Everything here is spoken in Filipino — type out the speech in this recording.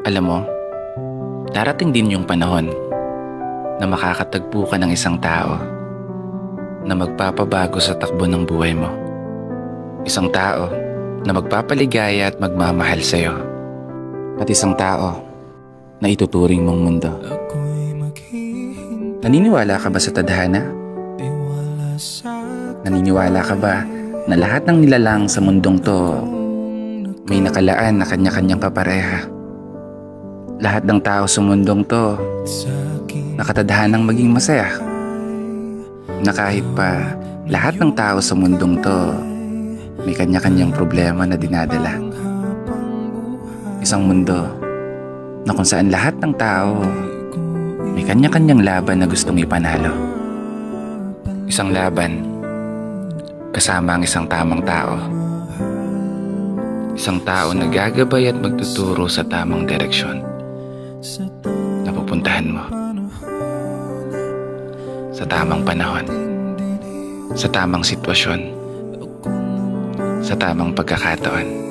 Alam mo, darating din yung panahon na makakatagpo ka ng isang tao na magpapabago sa takbo ng buhay mo. Isang tao na magpapaligaya at magmamahal sa'yo. At isang tao na ituturing mong mundo. Naniniwala ka ba sa tadhana? Naniniwala ka ba na lahat ng nilalang sa mundong to may nakalaan na kanya-kanyang kapareha? Lahat ng tao sa mundong to nakatadhanang maging masaya. Na kahit pa lahat ng tao sa mundong to may kanya-kanyang problema na dinadala. Isang mundo na kung saan lahat ng tao may kanya-kanyang laban na gustong ipanalo. Isang laban kasama ang isang tamang tao. Isang tao na gagabay at magtuturo sa tamang direksyon na pupuntahan mo sa tamang panahon, sa tamang sitwasyon, sa tamang pagkakataon.